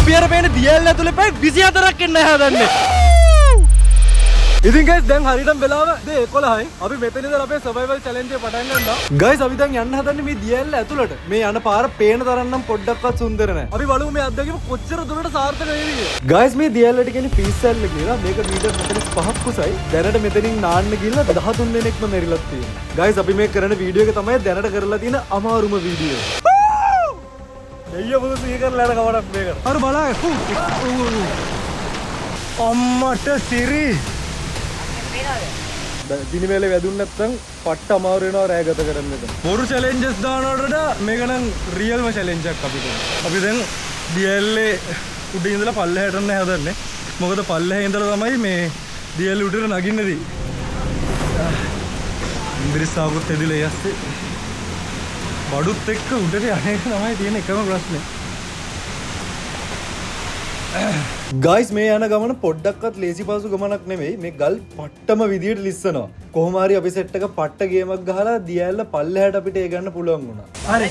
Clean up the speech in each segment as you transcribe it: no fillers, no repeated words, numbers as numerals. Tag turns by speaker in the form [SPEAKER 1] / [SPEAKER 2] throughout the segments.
[SPEAKER 1] අපි අර පේන දියැල් ඇතුලේ පැය 24ක් එන්න හැදන්නේ. ඉතින් guys දැන් හරියටම වෙලාව 11යි. අපි මෙතන ඉඳලා අපේ survival challenge එක පටන් ගන්නවා. guys අපි දැන් යන්න හදන්නේ මේ දියැල්ල ඇතුළට. මේ යන පාර පේන තරම් නම් පොඩ්ඩක්වත් සුන්දර නැහැ. අපි බලමු මේ අත්දැකීම කොච්චර දුරට සාර්ථක වෙයිද කියලා. guys මේ දියැල්ලට කියන්නේ පීස් ඇල්ල කියලා. මේක මීටර් 45ක් කුසයි. දැනට මෙතනින් නාන්න ගිහලා 13 දෙනෙක්ම මෙරිලක් තියෙනවා. guys අපි මේ කරන වීඩියෝ එක තමයි දැනට කරලා තියෙන අමාරුම වීඩියෝ. දෙයියෝ බුදු සීකරලා යන කවරක් මේක. අර බලන්න. අම්මට සිරි දිනවල වැදුන් නැත්නම් පට්ට අමාරු වෙනවා රෑ ගත කරන්න එක. බොරු චැලෙන්ජස් දානවට වඩා මේක නම් රියල්ම චැලෙන්ජ් එකක් අපිට. අපි දැන් දියැල්ලේ උඩින් ඉඳලා පල්ලෙහාට යන්න හදන්නේ. මොකද පල්ලෙහා ඉඳලා තමයි මේ දියැල්ල උඩට නගින්නදී. ඉන්ද්‍රිසාවුත් ඇදිලා යස්සේ. බඩුත් එක්ක උඩට යන්නේ තමයි තියෙන එකම ප්‍රශ්නේ. ගයිස් මේ යන ගමන පොඩ්ඩක්වත් ලේසි පහසු ගමනක් නෙමෙයි. මේ ගල් පට්ටම විදියට ලිස්සනවා. කොහොම හරි අපි සෙට් එක පට්ට ගේමක් ගහලා දියැල්ල පල්ලෙහාට අපිට ඒ ගන්න පුළුවන් වුණා. හරි.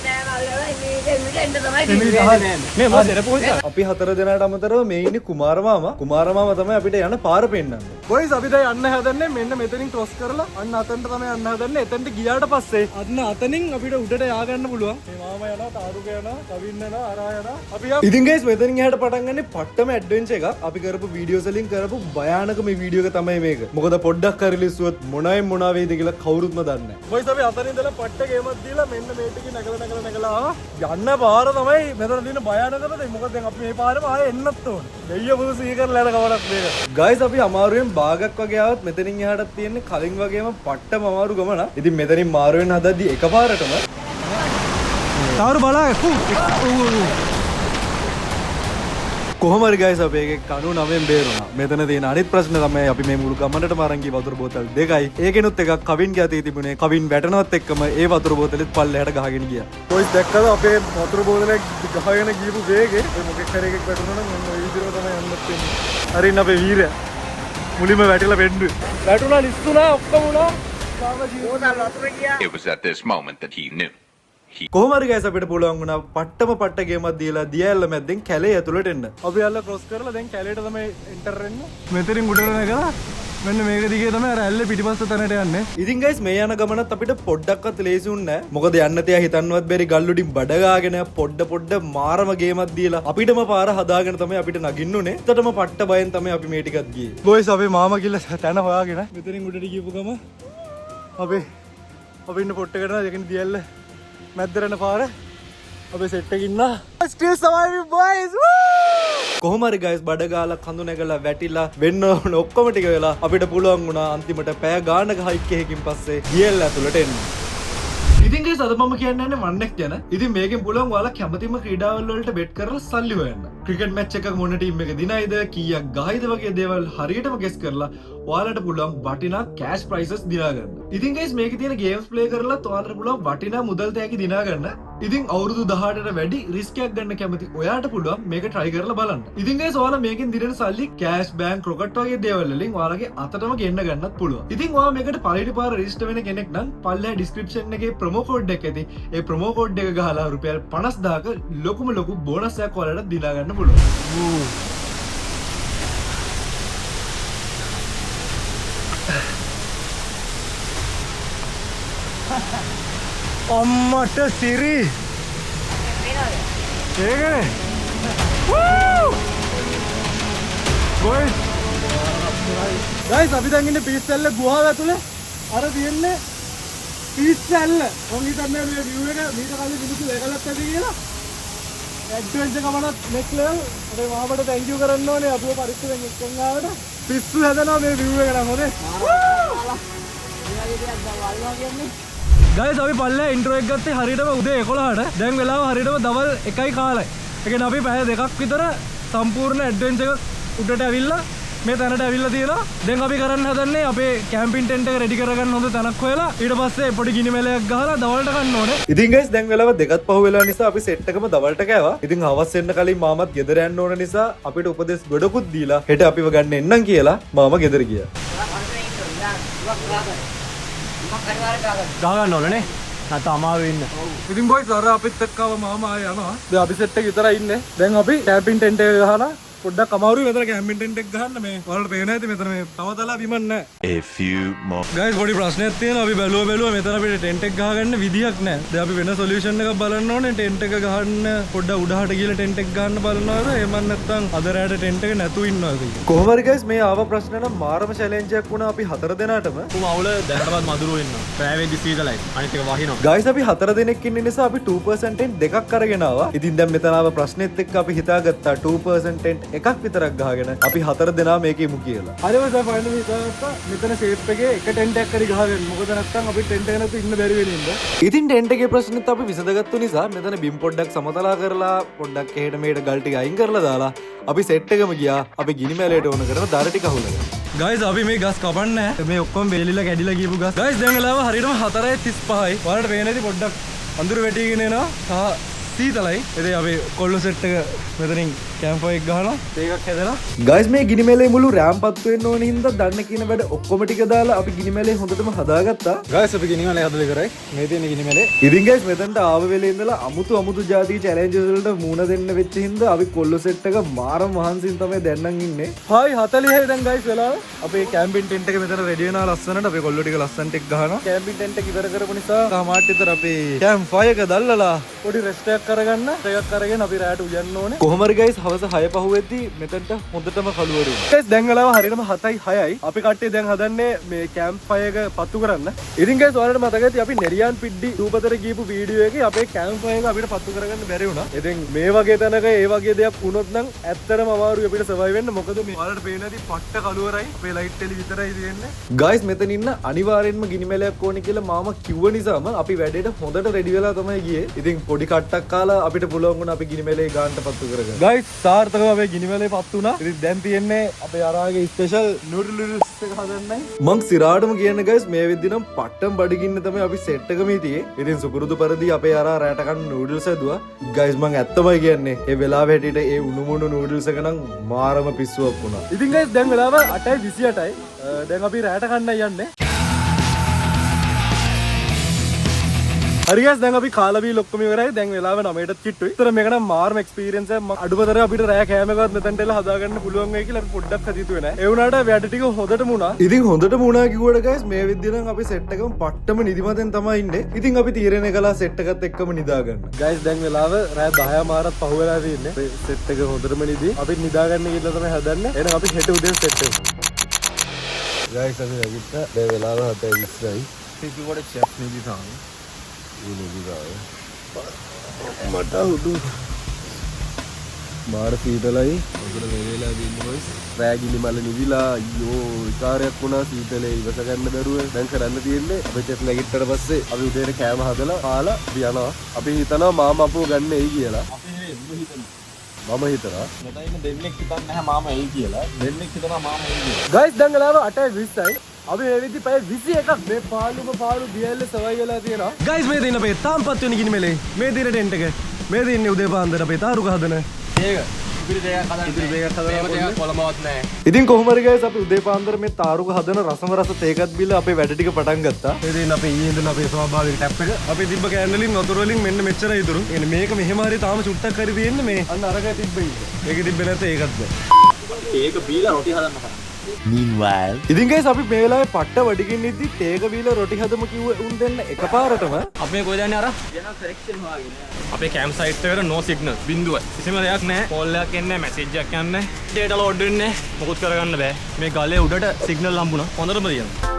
[SPEAKER 1] අපි 4 දෙනාට අමතරව මේ ඉන්නේ කුමාර මාමා. කුමාර මාමා තමයි අපිට යන පාර පෙන්නන්නේ. බොයිස් අපි දැන් යන්න හදන්නේ මෙන්න මෙතනින් ක්‍රොස් කරලා අන්න අතනට තමයි යන්න හදන්නේ. එතනට ගියාට පස්සේ අන්න අතනින් අපිට උඩට යා ගන්න පුළුවන්. මේ මාමා යනවා, තාරුක යනවා, කවින් යනවා, අරා යනවා. අපි ඉතින් ගයිස් මෙතනින් එහාට පටන් ගන්නේ පට්ටම ඇඩ්වෙන්චර් එකක්. අපි කරපු වීඩියෝස් වලින් කරපු භයානක මේ වීඩියෝ එක තමයි මේක. මොකද පොඩ්ඩක් හරි ලිස්සුවොත් මොනවා වේද කියලා කවුරුත්ම දන්නේ නැහැ. බොයිස් අපි අතනින් ඉඳලා පට්ට ගේමක් දීලා මෙන්න මේ ටිකේ නැගලා ආවා. යන්න පාර තමයි මෙතන තියෙන භයානකම දේ. මොකද දැන් අපි මේ පාරම ආයෙ එන්නත් ඕනේ. දෙයියෝ බුදු සීකරලා යන කවරක් මේක. ගයිස් අපි අමාරුවෙන් භාගයක් වගේ ආවත් මෙතනින් එහාට තියෙන්නේ කලින් වගේම පට්ටම අමාරු ගමන. ඉතින් මෙතනින් මාරු වෙන්න හදද්දි එකපාරටම තාරු බලන්න. කොහොම හරි ගයිස් අපි එකේ 99න් බේරුණා. මෙතන තියෙන අනිත් ප්‍රශ්නේ තමයි අපි මේ මුළු ගමනටම අරන් ගිය වතුර බෝතල් දෙකයි. ඒකෙනුත් එකක් කවින්ගේ අතේ තිබුණේ. කවින් වැටෙනවත් එක්කම ඒ වතුර බෝතලෙත් පල්ලෙහාට ගහගෙන ගියා. කොයිස් දැක්කද අපේ වතුර බෝතලේ ගහගෙන ගියපු වේගේ? ඒ මොකෙක් හරි එකෙක් වැටුණා නම් මොන විදිහට තමයි යන්නත් වෙන්නේ. හරින්න අපේ වීරයා. මුලින්ම වැටිලා වෙන්න. වැටුණා ලිස්සුණා ඔක්කොම උනා.
[SPEAKER 2] It was at this moment that he knew.
[SPEAKER 1] කොහොම හරි ගයිස් අපිට පුළුවන් වුණා පට්ටම පට්ට ගේමක් දීලා දියැල්ල මැද්දෙන් කැලේ ඇතුළට එන්න. අපි යල්ල ක්‍රොස් කරලා දැන් කැලේට තමයි එන්ටර් වෙන්නේ. මෙතනින් උඩට නැගලා මෙන්න මේක දිගේ තමයි අර ඇල්ලේ පිටිපස්ස තැනට යන්නේ. ඉතින් ගයිස් මේ යන ගමනත් අපිට පොඩ්ඩක්වත් ලේසි වුණේ නැහැ. මොකද යන්න තියා හිතන්නවත් බැරි ගල් උඩින් බඩ ගාගෙන පොඩ්ඩ මාරම ගේමක් දීලා අපිටම පාර හදාගෙන තමයි අපිට නගින්න උනේ. ඇත්තටම පට්ට බයෙන් තමයි අපි මේ ටිකත් ගියේ. බොයිස් අපේ මාමා කිව්ලා තැන හොයාගෙන මෙතනින් උඩට ගිහපු ගම අපි ඉන්න පොට්ටකට දෙකෙන් දියැල්ල මැද්දරන පාර අපේ සෙට් එකේ ඉන්න still surviving boys කොහොම හරි guys බඩ ගාලා කඳු නැගලා වැටිලා වෙන්න ඕන ඔක්කොම ටික වෙලා අපිට පුළුවන් වුණා අන්තිමට පැය ගානක හයික් එකකින් පස්සේ දියැල්ල ඇතුළට එන්න. ඉතින් guys අද මම කියන්නේ වන්නෙක් ගැන. ඉතින් මේකෙන් පුළුවන් ඔයාලා කැමතිම ක්‍රීඩාවල් වලට බෙට් කරලා සල්ලි හොයන්න. ක්‍රිකට් මැච් එකක මොන ටීම් එක දිනයිද කීයක් ගහයිද වගේ දේවල් හරියටම ගෙස් කරලා ඔයාලට පුළුවන් වටිනා කෑෂ් ප්‍රයිසස් දිනා ගන්න. ඉතින් guys මේකේ තියෙන ගේම්ස් ප්ලේ කරලා ඔයාලට පුළුවන් වටිනා මුදල් තෑගි දිනා ගන්න. ඉතින් අවුරුදු 18ට වැඩි රිස්ක් එකක් ගන්න කැමති ඔයාට පුළුවන් මේක try කරලා බලන්න. ඉතින් guys ඔයාලා මේකෙන් දිනෙන සල්ලි කෑෂ් බෑන්ක් රොකට් වගේ දේවල් වලින් ඔයාලගේ අතටම ගෙන්න ගන්නත් පුළුවන්. ඉතින් ඔයා මේකට පළවෙනි පාර රෙජිස්ටර් වෙන කෙනෙක් නම් පල්ලෙහා description එකේ promo code එක ඇති. ඒ promo code එක ගහලා රුපියල් 50000ක ලොකුම ලොකු බෝනස් එකක් ඔයාලට දිනා ගන්න පුළුවන්. අම්මට සිරි ඒකනේ ගයිස් අපි දැන් ඉන්නේ පීස් ඇල්ල ගුහාව ඇතුලේ අර තියෙන්නේ පීස් ඇල්ල මම හිතන්නේ මේ view එක මීට කලින් මිනිස්සු දැකලත් ඇති කියලා ඇඩ්වෙන්චර් ගමනක් next level අපේ මාමට thank you කරන්න ඕනේ අපිව පරිස්සමෙන් එක්කන් ආවට පිස්සු හැදෙනවා මේ view එක නම් හොඳේ ගයිස් අපි පල්ලෙහා ඉන්ට්‍රෝ එක ගත්තේ හරියටම උදේ 11ට. දැන් වෙලාව හරියටම දවල් 1යි කාලයි. ඒ කියන්නේ අපි පැය දෙකක් විතර සම්පූර්ණ ඇඩ්වෙන්චර් එක උඩට ඇවිල්ලා මේ තැනට ඇවිල්ලා තියෙනවා. දැන් අපි කරන්න හදන්නේ අපේ කැම්පින් ටෙන්ට් එක රෙඩි කරගන්න හොඳ තැනක් හොයලා ඊට පස්සේ පොඩි ගිනි මැලයක් ගහලා දවල්ට කන්න ඕනේ. ඉතින් ගයිස් දැන් වෙලාව දෙකත් පහු වෙලා නිසා අපි සෙට් එකම දවල්ට කෑවා. ඉතින් හවස් වෙන්න කලින් මාමත් ගෙදර යන්න ඕන නිසා අපිට උපදෙස් ගොඩකුත් දීලා හෙට අපිව ගන්න එන්නම් කියලා මාම ගෙදර ගියා. ගහගන්න ඕනේ නේ.
[SPEAKER 3] නැත්නම් අමාරු වෙන්න.
[SPEAKER 1] ඉතින් බොයිස් අර අපිත් එක්කව මාම ආය යනවා. දැන් අපි සෙට් එක විතරයි ඉන්නේ. දැන් අපි කැම්පින් ටෙන්ට් එක ගහලා පොඩ්ඩක් අමාරුයි මෙතන කැම්පින් ටෙන්ට් එක ගහන්න මේ. ඔයාලට පේන ඇති මෙතන මේ තවතලා විමන් නැහැ.
[SPEAKER 2] A few more.
[SPEAKER 1] ගයිස් පොඩි ප්‍රශ්නයක් තියෙනවා. අපි බැලුවා මෙතන අපිට ටෙන්ට් එක ගහගන්න විදියක් නැහැ. දැන් අපි වෙන සොලියුෂන් එකක් බලන්න ඕනේ. ටෙන්ට් එක ගහන්න පොඩ්ඩක් උඩහට ගිහලා ටෙන්ට් එක ගහන්න බලනවාද? එහෙම නැත්නම් අද රැට ටෙන්ට් එක නැතුව ඉන්නවාද කියලා. කොහොම හරි ගයිස් මේ ආව ප්‍රශ්න නම් මාරම චැලෙන්ජ් එකක් වුණා අපි හතර දෙනාටම.
[SPEAKER 3] කොහොම අවුල දැනටවත් මදුරු වෙනවා. ප්‍රෑවේදි සීතලයි. අනිත් එක වහිනවා.
[SPEAKER 1] ගයිස් අපි හතර දෙනෙක් ඉන්න නිසා අපි 2% ටෙන්ට් දෙකක් අරගෙන ආවා. ඉතින් දැන් මෙතන ආව ප්‍රශ්නෙත් එක්ක අපි හිතාගත්තා 2% ටෙන්ට් එකක් විතරක් ගහගෙන අපි හතර දෙනා මේක ඉමු කියලා. හරිම දැන් ෆයිනලි හිතාගත්තා මෙතන ෂේප් එකේ එක ටෙන්ට් එකක් හරි ගහගන්න. මොකද නැත්තම් අපි ටෙන්ට් එක නැතුව ඉන්න බැරි වෙන ඉන්න. ඉතින් ටෙන්ට් එකේ ප්‍රශ්නෙත් අපි විසඳගත්තු නිසා මෙතන බිම් පොඩ්ඩක් සමතලා කරලා පොඩ්ඩක් එහෙට මෙහෙට ගල් ටික අයින් කරලා දාලා අපි සෙට් එකම ගියා. අපි ගිනි මැලයට ඕන කරන දර ටික අහුලගෙන. ගයිස් අපි මේ ගස් කපන්නේ නැහැ. මේ ඔක්කොම බෙලිලා කැඩිලා ගියපු ගස්. ගයිස් දැන් වෙලාව හරියටම 4:35යි. ඔයාලට පේන ඇති පොඩ්ඩක් අඳුර වැටිගෙන එනවා. සීතලයි. ඉතින් අපි කොල්ල සෙට් එක මෙතනින් කැම්ප් එකක් ගහනවා. ඒකක් හැදලා. ගයිස් මේ ගිනි මැලේ මුළු රෑම්පත් වෙන්න ඕන හින්දා දන්න කියන වැඩ ඔක්කොම ටික දාලා අපි ගිනි මැලේ හොඳටම හදාගත්තා. ගයිස් අපි ගිනි මැලේ හදලා කරයි. මේ තියෙන ගිනි මැලේ. ඉතින් ගයිස් මෙතනට ආව වෙලේ ඉඳලා අමුතු ජාතික චැලෙන්ජස් වලට මුණ දෙන්න වෙච්ච හින්දා අපි කොල්ල සෙට් එක මාරම මහන්සියෙන් තමයි දැන් නම් ඉන්නේ. හායි 40යි දැන් ගයිස් වෙලාව. අපේ කැම්පින් ටෙන්ට් එක මෙතන රෙඩි වෙනවා ලස්සනට. අපේ කොල්ල ටික ලස්සනට එක් ගහනවා. කැම්පින් ටෙන්ට් එක ඉවර කරපු නිසා සමාට් විතර අපේ කැම්ප් ෆයර් එක දැල්ලලා පොඩි රෙස්ට් එකක් කරගන්න. එකක් අරගෙන අපි රැට උයන්න ඕනේ. කොහොම හරි ගයිස් හවස 6 පහුවෙද්දී මෙතනට හොඳටම කළුවරු. ගයිස් දැන් වෙලාව හරියටම 7:06යි. අපි කට්ටිය දැන් හදන්නේ මේ කැම්ප් ෆයර් එක පත්තු කරන්න. ඉතින් ගයිස් ඔයාලට මතක ඇති අපි නෙරියන් පිඩ්ඩි දූපතට ගියපු වීඩියෝ එකේ අපේ කැම්ප් ෆයර් එක අපිට පත්තු කරගන්න බැරි වුණා. ඉතින් මේ වගේ තැනක ඒ වගේ දෙයක් වුණොත් නම් ඇත්තටම අමාරුයි අපිට සර්වයිව් වෙන්න. මොකද මේ ඔයාලට පේන ඇති පට්ට කළුවරයි. අපේ ලයිට් එලි විතරයි තියෙන්නේ. ගයිස් මෙතන ඉන්න අනිවාර්යෙන්ම ගිනි මැලයක් ඕනේ කියලා මාම කිව්ව නිසාම අපි වැඩේට හොඳට රෙඩි වෙලා තමයි ගියේ. ඉතින් පොඩි කට්ටක් කාලා අපිට පුළුවන් වුණා අපි ගිනි මැලේ ගානට පත්තු කරගන්න. ගයිස් සාර්ථකව අපේ ගිනි මැලේ පත්තු වුණා. ඉතින් දැන් තියෙන්නේ අපේ අරාගේ ස්පෙෂල් නූඩල්ස් එක හදන්නයි. මං සිරාටම කියන්නේ ගයිස් මේ වෙද්දි නම් පට්ටම් බඩගින්න තමයි අපි සෙට් එකම හිටියේ. ඉතින් සුපුරුදු පරිදි අපේ අරා රැට කන්න නූඩල්ස් හැදුවා. ගයිස් මං ඇත්තමයි කියන්නේ ඒ වෙලාව හැටියට ඒ උණුමුණු නූඩල්ස් එක නම් මාරම පිස්සුවක් වුණා. ඉතින් ගයිස් දැන් වෙලාව 8:28යි. දැන් අපි රැට කන්න යන්නේ. හරි ගයිස් දැන් අපි කාලා බීලා ඔක්කොම ඉවරයි. දැන් වෙලාව 9ට කිට්ටුයි. ඒතර මේක නම් මාර්ම එක්ස්පීරියන්ස් එකක්. අඩුවතර අපිට රෑ කෑම එකවත් මෙතනට එලා හදාගන්න පුළුවන් වෙයි කියලා අපි පොඩ්ඩක් හිතුවේ නෑ. ඒ වුණාට වැඩ ටික හොඳටම වුණා. ඉතින් හොඳටම වුණා කිව්වට ගයිස් මේ විදිහට නම් අපි සෙට් එකම පට්ටම නිදිමතෙන් තමයි ඉන්නේ. ඉතින් අපි තීරණය කළා සෙට් එකත් එක්කම නිදා ගන්න. ගයිස් දැන් වෙලාව රෑ 10 මාරත් පහු වෙලා තියෙන්නේ. සෙට් එක හොඳටම නිදි. අපි නිදා ගන්න කියලා තමයි හදන්නේ. එහෙනම් අපි හෙට උදේ සෙට් එක. ගයිස් අපි ඇවිත් දැන් වෙලාව 7:20යි. පිටුවට චෙක් නිදි තාම. මට උඩු මාර සීතලයි ඔතන වෙලලා දින්න බොයිස් රෑ ගිනි මල නිවිලා අයියෝ විකාරයක් වුණා සීතලේ ඉවස ගන්න බැරුව දැන් කරන්න තියෙන්නේ අපි චෙත් නැගිට්ටට පස්සේ අපි උදේට කෑම හදලා කාලා අපි යනවා අපි හිතනවා මාම අපෝ ගන්න එයි කියලා අපි මම හිතනවා මෙතන දෙන්නෙක් හිතන්නේ නැහැ මාම එයි කියලා දෙන්නෙක් හිතනවා මාම එයි කියලා ගයිස් දැන් ගලාව 8:20යි අපි මේ විදි පැය 21ක් මේ පාළු දියල්ල සවයි වෙලා තියෙනවා. ගයිස් මේ දින අපේ තාම්පත් වෙන ගිනි මෙලේ. මේ දින ටෙන්ට් එක. මේ දින්නේ උදේ පාන්දර අපේ තාරුක හදන. ඒක. ඉතිරි දෙයක් හදන්න කොළඹවත් නැහැ. ඉතින් කොහොම හරි ගයිස් අපි උදේ පාන්දර මේ තාරුක හදන රසම රස තේකත් බිල්ල අපේ වැඩ ටික පටන් ගත්තා. මේ දින අපි ඊයේ ඉඳන් අපේ ස්වාභාවික ටැප් එක. අපි තිබ්බ කෑන්ඩලින් වතුර වලින් මෙන්න මෙච්චරයි ඉතුරු. එන්නේ මේක මෙහෙම හරි තාම චුට්ටක් හරි තියෙන්නේ මේ. අන්න අරක තිබ්බයි. ඒක තිබ්බේ නැත්නම් ඒකත් බෑ. ඒක බීලා රොටි හදන්න කරා.
[SPEAKER 3] Meanwhile
[SPEAKER 1] ඉතින් ගයිස් අපි මේ වෙලාවේ පට්ට වඩිකින් ඉද්දි තේක බීලා රොටි හදමු කිව්ව උන් දෙන්න එකපාරටම
[SPEAKER 3] අපි මේ කොහෙද යන්නේ අර ජනල් සෙලෙක්ෂන් හොයාගෙන අපේ කැම්ප් සයිට් එකට no signal බින්දුවයි කිසිම දෙයක් නැහැ කෝල් එකක් එන්නේ නැහැ මැසේජ් එකක් යන්නේ නැහැ data load වෙන්නේ නැහැ මොකුත් කරගන්න බෑ මේ ගලේ උඩට සිග්නල් හම්බුණා හොඳටම තියෙනවා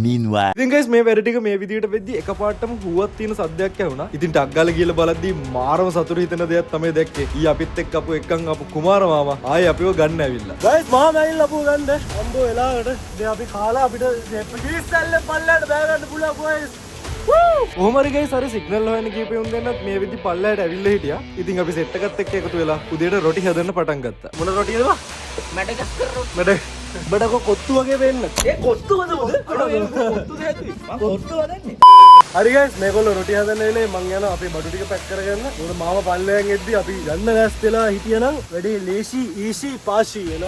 [SPEAKER 1] Meanwhile ඉතින් ගයිස් මේ වැඩ ටික මේ විදියට වෙද්දි එකපාරටම හුවක් තියෙන සද්දයක් ඇහුණා. ඉතින් ටක් ගාලා ගිහලා බලද්දි මාරම සතුටු හිතෙන දෙයක් තමයි දැක්කේ. ඊ අපිත් එක්ක අපු එක්කන් අපු කුමාර මාමා ආයේ අපිව ගන්න ඇවිල්ලා. ගයිස් මාමා ඇවිල්ලා අපුව ගන්න. අම්බෝ වෙලාවට දැන් අපි කාලා අපිට කිරිස්සල්ල පල්ලයට බෑ ගන්න පුළුවන් ගයිස්. කොහොම හරි ගයිස් අර සිග්නල් හොයන්න ගිහපේ උන් දෙන්නත් මේ විදි පල්ලයට ඇවිල්ලා හිටියා. ඉතින් අපි සෙට් එකත් එක්ක එකතු වෙලා උදේට රොටි හදන්න පටන් ගත්තා. මොන රොටියද? මැඩගස්කර් රොටි. බඩක කොත්තු වගේ වෙන්න. ඒ කොත්තු හදමුද? කොත්තු දෙහැදුයි. මම කොත්තු හදන්නේ. හරි ගයිස් මේගොල්ලෝ රොටි හදන්න වෙලේ මං යනවා අපේ බඩු ටික පැක් කරගන්න. මොකද මාම පල්ලෙන් එද්දි අපි යන්න වැස්තෙලා හිටියනම් වැඩේ ලේසි ඊසි පාසි වෙන.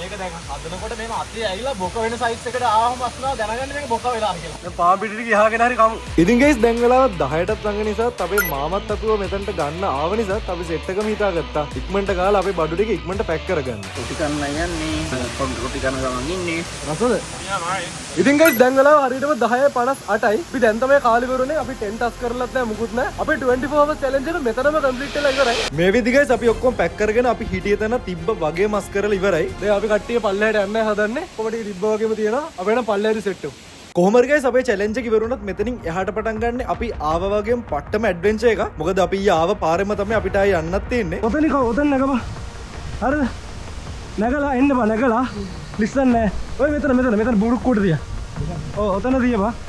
[SPEAKER 3] මේක දැන් හදනකොට මේම අතේ ඇවිල්ලා බොක වෙන සයිස් එකට ආවම අස්නවා දැනගන්න මේක බොක වෙලා කියලා.
[SPEAKER 1] දැන් පාම් පිටිට ගියාගෙන හරි කමු. ඉතින් ගයිස් දැන් වෙලාව 10ටත් ළඟ නිසාත් අපේ මාමත් අපිව මෙතනට ගන්න ආව නිසාත් අපි සෙට් එකම හිතාගත්තා. ඉක්මනට ගාලා අපේ බඩු ටික ඉක්මනට පැක් කරගන්න.
[SPEAKER 2] රොටි කන්න යන්නේ. රොටි කන්න ගමන් ඉන්නේ.
[SPEAKER 1] රසද? ඉතින් ගයිස් දැන් වෙලාව හරියටම 10:58යි. අපි දැන් තමයි කාලි වරුනේ. අපි 10 ටස් කරලත් නැහැ මුකුත් නැහැ. අපේ 24 hours challenge එක මෙතනම කම්ප්ලීට් වෙලා ඉවරයි. මේ විදිහ ගයිස් අපි ඔක්කොම පැක් කරගෙන අපි හිටිය තැන තිබ්බ වගේ මස් කරලා ඉවරයි. දැන් අපි කට්ටිය පල්ලෙහාට යන්න හදන්නේ. කොහොමද තිබ්බ වගේම තියෙනවා. අපි එන පල්ලෙහාට සෙට් වෙමු. කොහොමද ගයිස් අපේ challenge එක ඉවරුණත් මෙතනින් එහාට පටන් ගන්න අපි ආව වගේම පට්ටම ඇඩ්වෙන්චර් එක. මොකද අපි ඊ ආව පාරෙම තමයි අපිට ආයි යන්නත් තියෙන්නේ. ඔතන නැගපන්. හරිද? නැගලා එන්න බා නැගලා. ලිස්සන් නැහැ. ඔය මෙතන බුරුක් කොට තියා. ඔව් ඔතන තියපන්.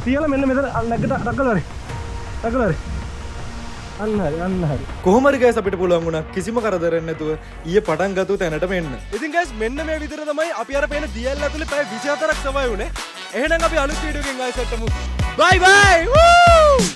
[SPEAKER 1] තියලා මෙන්න මෙතන නැගට රකලා හරි. අන්න හරි. කොහොම හරි ගයිස් අපිට පුළුවන් වුණා කිසිම කරදරයක් නැතුව ඊයේ පටන් ගත්ත තැනටම එන්න. ඉතින් ගයිස් මෙන්න මේ විදිහට තමයි අපි අර පේන DL ඇතුලේ පැය 24ක් සමය වුණේ. එහෙනම් අපි අලුත් වීඩියෝ එකකින් ආයෙත් සෙට් වෙමු. බයි බයි. වූ!